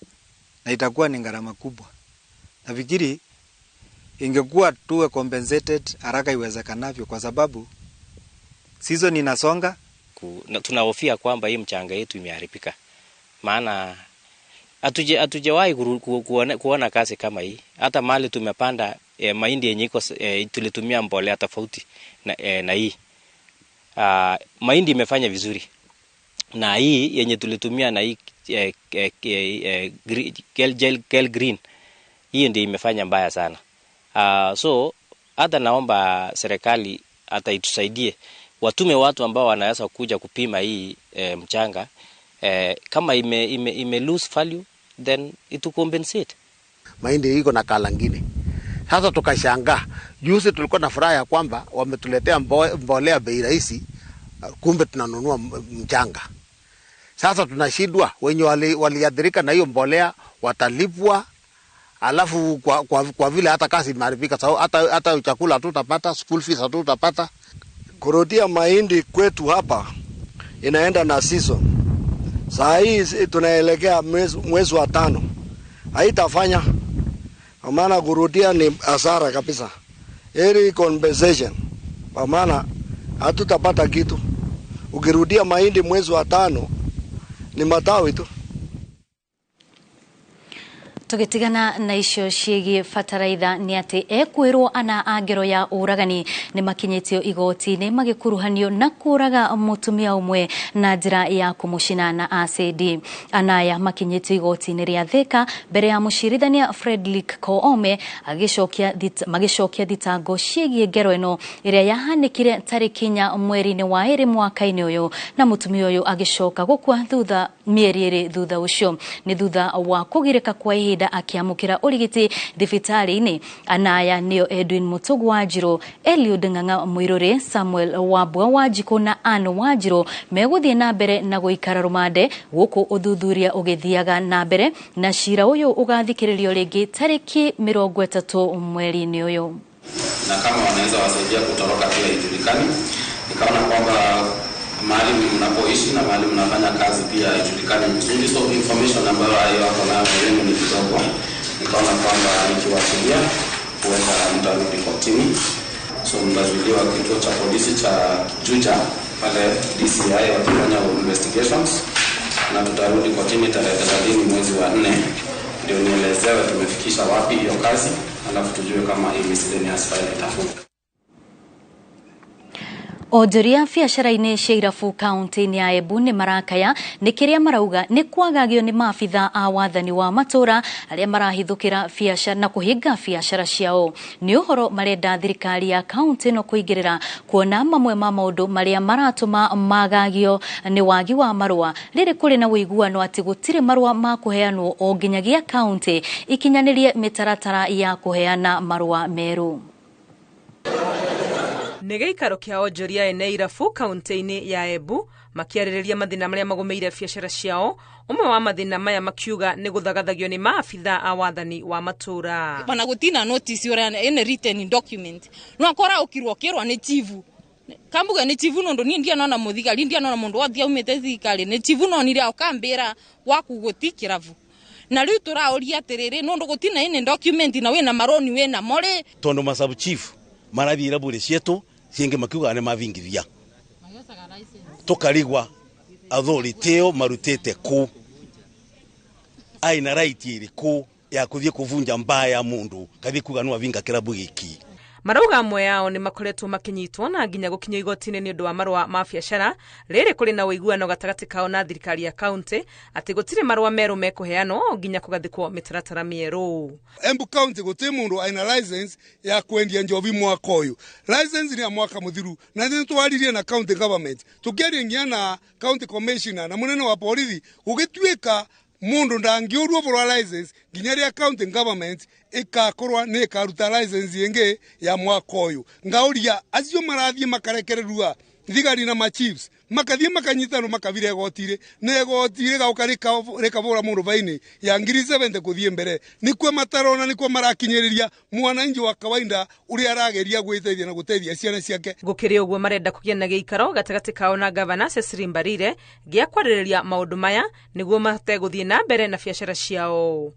na itakuwa ni gharama kubwa. Nafikiri ingekuwa tuwe compensated haraka iwezekanavyo kwa sababu season inasonga. Tunahofia kwamba hii mchanga yetu imeharibika. Maana hatujawahi kuona kazi kama hii. Hata mali tumepanda mahindi yenye iko tulitumia mbolea tofauti na hii. Mahindi imefanya vizuri. Na hii yenye tulitumia na hii gel green hii ndio imefanya mbaya sana. So hata naomba serikali hata itusaidie, watume watu ambao wanaweza kuja kupima hii mchanga, kama ime lose value then itu compensate. Mahindi iko na kala ngine. Sasa tukashangaa, juzi tulikuwa na furaha ya kwamba wametuletea mbolea bei rahisi, kumbe tunanunua mchanga. Sasa tunashindwa, wenye waliadhirika na hiyo mbolea watalipwa, alafu kwa vile hata kazi imeharibika, hata chakula hatutapata, school fees hatutapata. Kurudia mahindi kwetu hapa inaenda na season. Saa hii tunaelekea mwezi wa 5. Haitafanya, kwa maana kurudia ni hasara kabisa. Heri compensation, kwa maana hatutapata kitu. Ukirudia mahindi mwezi wa 5 ni matawi tu. Tugitigana na icio ciegi fataraitha ni ati ekwirwo ana angero ya uragani ni makinyitio igoti-ini magikuruhanio na kuraga mutumia umwe na njira ya kumucina na acid. Anaya makinyitio igoti-ini ria Thika mbere ya mucirithania Fredrick Koome magicokia thitango ciegi ngero ino iria yahanikire tariki 4 mweri-ini wa 2 mwaka-ini uyu, na mutumia uyu agicoka gukua thutha mieri 2 thutha ucio ni thutha wa kugirika kwa ihinda akiamukira urigiti thibitari-ini. Anaya nio Edwin Mutugu Wanjiru, Eliud Ng'ang'a Muiruri, Samuel Wambua Wanjiku na Anne Wanjiru meguthie na mbere na guikara rumande guku uthuthuria ugithiaga na mbere, na cira uyu ugathikiririo ringi tariki 30 mweri-ini uyu. Na kama wanaweza wasaidia kutoroka pia ijulikani. Nikaona kwamba mahali mnapoishi na mahali mnafanya kazi pia ijulikane vizuri. So information ambayo hayo hapo nayo yenu ni kidogo, nikaona kwamba nikiwachilia huenda mtarudi kotini. So mtazuiliwa kituo cha polisi cha Juja pale DCI wakifanya investigations, na tutarudi kotini tarehe 30 mwezi wa 4 ndio nielezewe tumefikisha wapi hiyo kazi, alafu tujue kama hii miscellaneous file itafunga. Onjoria biacara-inĩ cia irabu kaunti-inĩ ya Embu nĩ marakaya nĩ kĩrĩa marauga nĩ kwagagio nĩ maabitha a wathani wa matũra arĩa marahithũkĩra biacara na kũhinga biacara ciao. Nĩ ũhoro marenda thirikari ya kaunti ĩno kũingĩrĩra, kuona mamwe ma maũndũ marĩa maratũma magagio nĩ wagi wa marũa. Rĩrĩ kũrĩ na ũiguano atĩ gũtirĩ marũa ma kũheanwo o nginyagia kaunti ikinyanĩrie mĩtaratara ya kũheana marũa merũ. Nĩ gĩikaro kĩa onjoria ene irabu kaunti-inĩ ya Embu makiarĩrĩria mathĩna marĩa magomeire biacara ciao. Umwe wa mathĩna maya makiuga nĩ gũthagathagio nĩ maabitha a wathani wa matũra. Bana gũtina notice ora ene written document no akora ukirwo kirwa nĩ chifu kambuga nĩ chifu no ndo ni ndia nona muthigari ndia nona mundu wathia umete thikari nĩ chifu no ni ria ukambira waku gutikiravu na riu turaũria atiriri no ndo gũtina ene document na wena maroni wena more tondo masabu chief marathira bure cietu cienge makiuga ne mavingithia tukarigwa authority marutete ku aina right iriku ya kuthie kuvunja mbaya mundu kathi kuga no avinga kirabu giki. Marauga amwe yao nĩ makoretwo makinyitwo na nginya gũkinyio igoti-inĩ nĩ ũndũ wa marũa ma biacara. Rĩrĩ kũrĩ na ũiguano gatagatĩ kao na thirikari ya kaunti atĩ gũtirĩ marũa merũ mekũheanwo nginya kũgathĩkwo mĩtaratara mĩerũ. Embu County gũtirĩ mũndũ aina license ya kwendia njovi mwaka ũyũ. License ni ya mwaka mũthiru na nĩ twaririe na county government tukĩaria nginya na county commissioner na mũnene wa borithi gũgĩtuĩka mundu ndangiurwo bora license nginya ria county government ikakorwa ne karuta license yenge ya mwaka uyu. Ngauria acio marathie makarekererua thigari na ma chiefs makathie makanyitano makavire gotire ne gotire gaukarika rekavora mundu vaini ya ngiri 70 kuthie mbere nikwe matarona nikwe marakinyiriria mwananji wa kawaida uri arageria gwiteithia na guteithia ciana ciake. Gukiri uguo marenda kugĩa na gĩikaro gatagatĩ kao na governor Cecily Mbarire gĩa kwarĩrĩria maũndũ maya nĩguo mategũthiĩ na mbere na biacara ciao.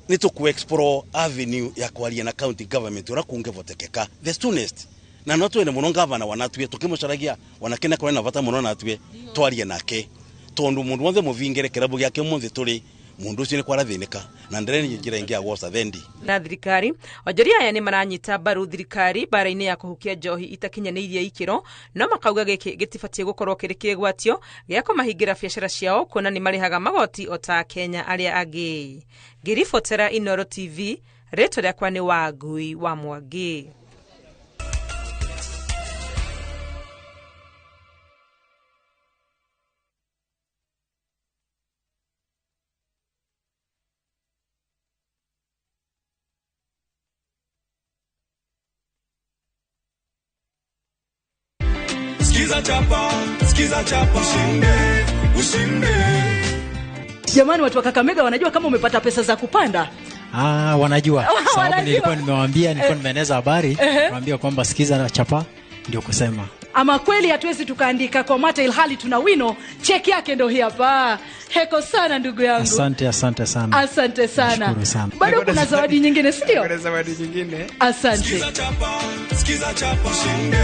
Nito ku explore avenue ya kwaria na county government ora kungevotekeka the soonest na no twene muno governor wanatue tukimucaragia wanakena kwa na vata muno natue twarie nake tondu mundu wothe muvingere kirabu gyake munthe turi mundu ucio ni kwarathinika na ndereni njira ingi agwoca thendi. Na thirikari onjoria aya ni maranyita mbaru thirikari bara-inĩ ya kuhukia njohi itakinyanĩirie ikĩro no makauga gĩkĩ gĩtibatie gũkorwo kĩrĩ kĩgwatio gĩa kũmahingira biacara ciao kuona ni marihaga magoti o ta Kenya arĩa angĩ. Ngĩribotera Inooro TV, rĩtwa rĩakwa nĩ Wangui wa Mwangi. Skiza chapa, ushinde. Jamani, watu wa Kakamega wanajua kama umepata pesa za kupanda? Wanajua. Sababu nilikuwa nimeeneza habari, naambia kwamba skiza chapa ndio kusema. Ama kweli hatuwezi tukaandika kwa mata ilhali tuna wino, cheki yake ndio hii hapa. Heko sana ndugu yangu. Asante sana. Asante sana. Nashukuru sana. Bado kuna zawadi nyingine, si ndio? Kuna zawadi nyingine. Asante. Skiza chapa, ushinde.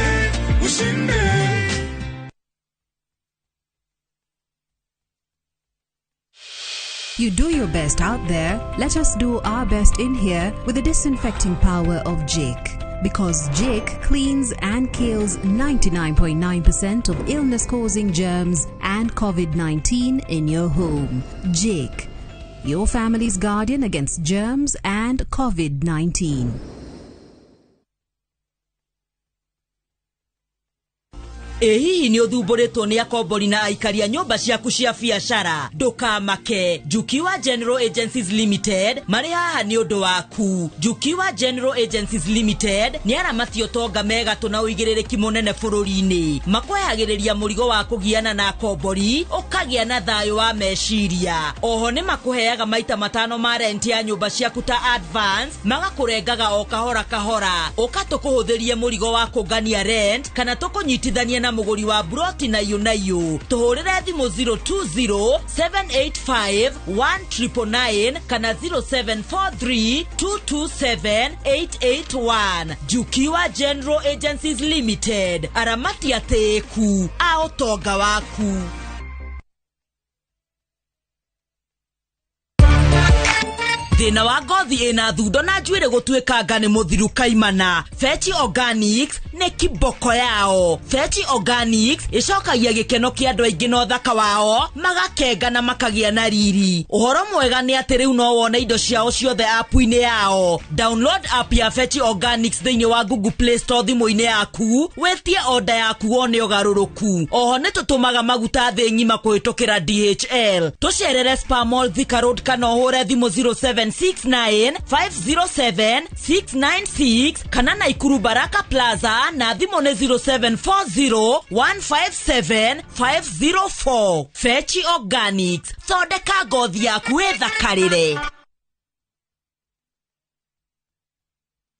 You do your best out there, let us do our best in here with the disinfecting power of Jake. Because Jake cleans and kills 99.9% of illness-causing germs and COVID-19 in your home. Jake, your family's guardian against germs and COVID-19. Hihi ni uthumburitwo ni akombori na aikari a nyumba ciaku cia biacara? Ndukamake. Jukiwa General Agencies Limited mari haha ni undu waku. Jukiwa General Agencies Limited ni aramati utonga mega tuna uigirĩrĩki munene bururi-ini. Makwehagĩrĩria mũrigo wa kugiana na akombori ukagia na thayo wa meciria. Oho ni makuheaga maita matano ma rent ya nyumba ciaku ta advance, magakurengaga o kahora kahora. Ukatukuhuthirie mũrigo wa kũngania rent kana tukunyitithania na na muguri wa broti na yunayu. Tuhurire thimu 020-785-1999 kana 0743-227-881. Jukiwa General Agencies Limited, aramati ya teku ao toga waku. Thina wa ngothi ina thundo na njuire gutwikanga ni muthiru kaimana. Fetch Organics ne kiboko yao. Fetch Organics icokagia gikeno kia andu aingi no thaka wao magakenga na makagia na riri. Uhoro mwega ni ati riu no wona indo ciao ciothe app-ini yao. Download app ya Fetch Organics thiini wa Google Play Store thimu-ini yaku, wetie order yaku wone ugaruruku. Oho ni tutumaga maguta thi ngima kuhitukira DHL. Tucerere Spar Mall Thika Road kana uhure thimu 0769507696 kana Naikuru Baraka Plaza na thimu ni 0740157504. Fetch Organics, thondeka ngothi yaku ithakarire.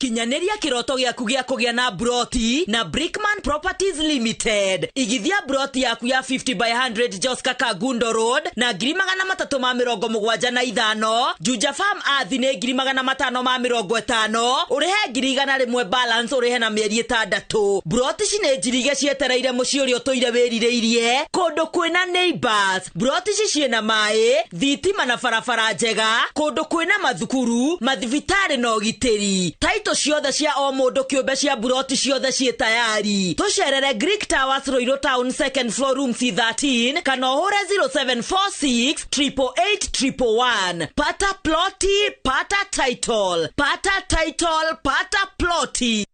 Kinyaneria kiroto gyaku gya kugia na broti na Brickman Properties Limited. Igithia broti yaku ya 50 by 100 Joska Kagundo Road na 375 Juja Farm athine 550 urihe 100 balance urihe na mieri 6. Broti cine njirige cietereire muci uri utoire wirireirie kundu kwina neighbors. Broti ciena mai thitima na farafara njega kundu kwina mathukuru mathivitari na ugitiri. Ciothe cia o mundu kiumbe cia buroti ciothe cie tayari. Tucerere Greek Towers Roiro Town 2nd floor room C13 kana uhure 0746-888-111. Pata ploti, pata title. Pata title, pata ploti.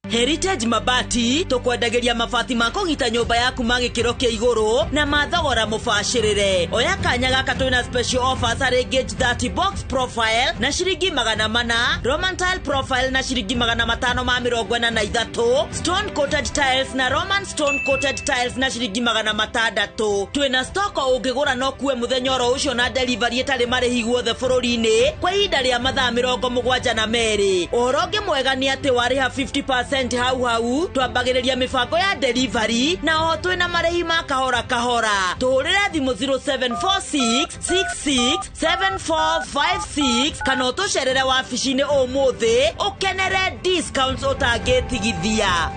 Heritage Mabati tukwendageria mabati makogita nyumba yaku magikiro kia iguru na mathogora mubashirire. Oya kanya gaka twina special offers ari gauge 30 box profile na shiringi 400, Roman tile profile na shiringi 543, stone coated tiles na Roman stone coated tiles na shiringi 600. Twina stock ungigura no kuwe muthenya ro ucio na delivery etari marihi guothe bururi-ini kwa ihinda ria mathaa 72. Uhoro mwega ni ati wariha 50% hau twambagiriria mibango ya delivery na ho twina marehi ma kahora. Tuhurire thimu 0746667456 kana tucerere wabici-ini umuthi ukenere discounts utangitigithia.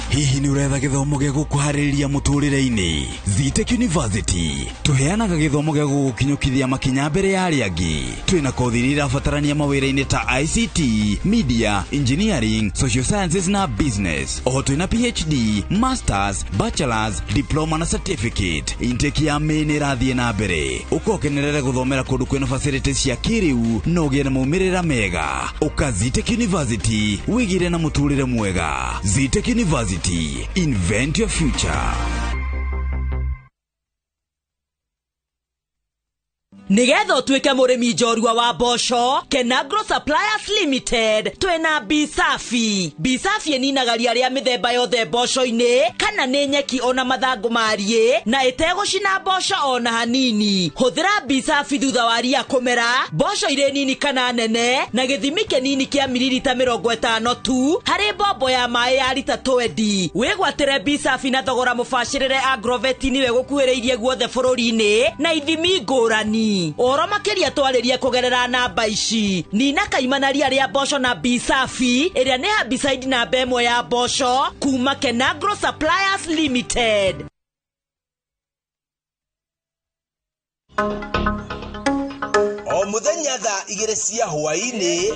Hihi ni uretha githomo gya gukuhaririria muturire-ini? Zitech University tuheanaga githomo gya gukinyukithia makinya mbere ya aria angi. Twina kothi iria irabatarania mawira-ini ta ICT, Media, Engineering, Social Sciences na Business. Oho twina PhD, Masters, Bachelors, Diploma na Certificate. Intake ya main irathie na mbere. Ukokenerere guthomera kundu kwina facilities cia kiriu no ugie na maumirira mega. Uka Zitech University wigire na muturire mwega. Zitech University, invent your future. Nigetha utuike murimi njorua wa mboco, Kenagro Suppliers Limited twina Bisafi. Bisafi ninaga ria ria mithemba yothe mboco-ini kana ni nyeki ona mathangu marie na itegucina mboco ona hanini. Huthira Bisafi thutha wa ria kumera mboco ire nini kana nene na githimi kinini kia mililita 50 tu hari bombo ya mai ya lita 20. Wigwatire Bisafi na thogora mubashirire Agrovet niwe gukuhiriirie guothe bururi-ini na ithimi ngurani. Oro makiria twaririe kugerera namba ici. Nina kaimana ria mboco na Bisafi iria ni herbicide na bemo ya mboco kuma Kenagro Suppliers Limited. O muthenya thaa 2 cia hwaini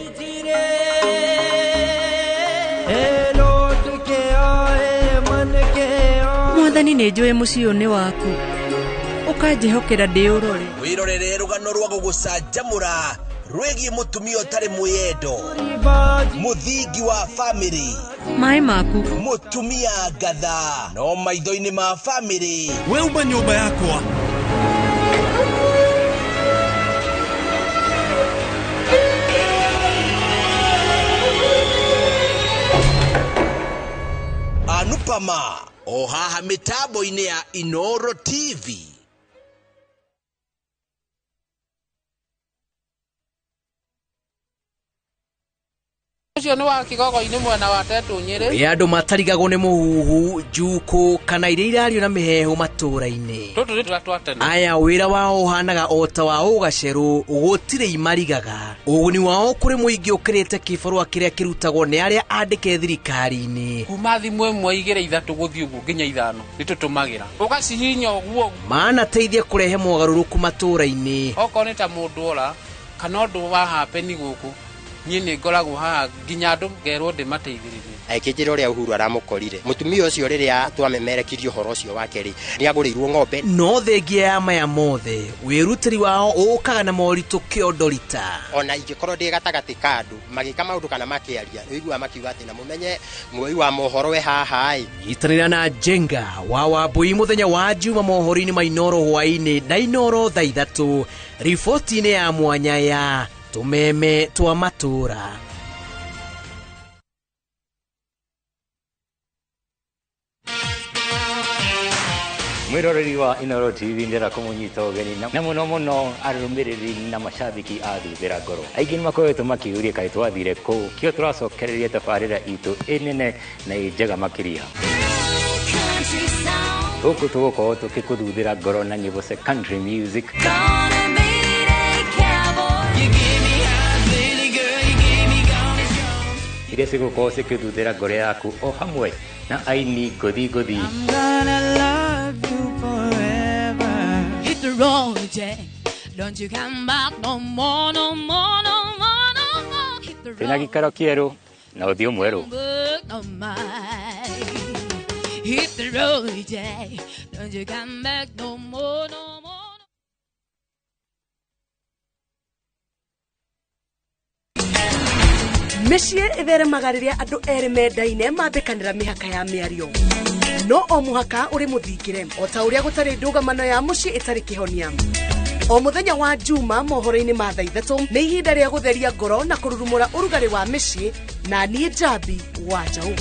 Mwathani ni njui muciĩ ni waku ukanjihokera ndi urore wirorere rugano rwa gugucanjamura rwegie mutumia utari mwiyendo muthingi wa family mai maku mutumia ngatha no maitho-ini ma family we uma nyumba yakwa Anupama o haha mitambo-ini ya Inoro TV. Ucio ni wa Kigogo-ini mwena wa Tetu Nyeri. Andu matarigagwo ni muhuhu, njuku kana iria irario na mihehu matura-ini. Tutu ritwa twatene. Aya wira wao uhanaga ota wa ugaceru gutire imarigaga. Uguni wao kuri muingi ukirite kibarua kiria kirutagwo ni aria andike thirikari-ini. Kuma thimu imwe igire ithatu guthii uguo nginya ithano nitutumagira. Ugacihinya uguo. Maana teithia kurehe mogaruruku matura-ini. Oko ni ta mundu ora kana undu wa happen guku. Nyine ngoragwo haha nginya andu ngerwo ndimateithiririe. Aikijira uria Uhuru aramukorire mutumia ucio riria twamemerekirio horo ucio wake ri ni agurirwo ng'ombe. No thengia ya maya mothe wirutiri wao ukaga na moritu kiondorita. Ona ingikorwo ndi gatagati ka andu magika maundu kana makiaria igua makiuga ati na mumenye mwoi wa mohoro we haha itanira na Jenga wa Wambui muthenya wa Juma mohoro-ini ma Inoro hwaini na Inoro thaa 3 riboti-ini ya mwanya ya tumeme twa matura. Mwiroreri wa Inoro TV ndera kumunyita ugeni na muno muno arumiriri na mashabiki a Thuthira Ngoro. Aingĩ makoretwo makiuria kaĩ twathire kũ, kĩo tũracokereria tabarĩra itũ ĩnene na njega makĩria. Gũkũ tũgũkorwo tũgĩkũthuthĩra ngoro na nyĩmbo cia country music. Iria cigũkorwo cikĩthuthĩra ngoro yaku o hamwe na aini ngũthi. The road, Jack. Don't you come back no more, no more, no more, no more. Hit the road. Tena gikaro kieru na uthio mweru. No more. Hit the road, Jack. Don't you come back no more, no more. Meshie evere magariria andu eri mendaine mambikanira mihaka ya miario. No o muhaka uri muthingire ota uria gutari ndugamano ya muci itari kihonia. O muthenya wa Juma mohoro-ini ma thaa 3 ni ihinda ria gutheria ngoro na kururumura urugari wa mishie na ni Njambi wa Jau.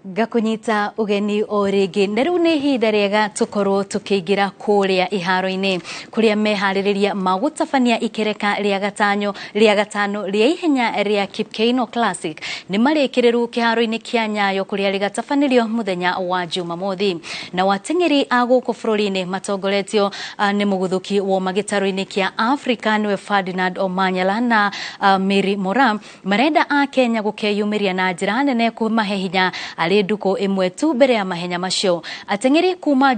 Gakunyita ugeni o ringi na riu ni ihinda riega tukorwo tukiingira kuria iharo-ini kuria mehaririria magutabania ikereka ria gatano ria ihenya ria Kipkeino Classic ni marikiriru kiharo-ini kia Nyayo kuria rigatabanirio muthenya wa Jumamothi na watengeri a guku bururi-ini matongoretio ni muguthuki wa magitaro-ini kia Africa niwe Ferdinand Omanyala na Mary Moraa marenda a Kenya gukeyumiria na njira nene kumahe hinya nduko imwe tu mbere ya mahenya macio atengeri kuma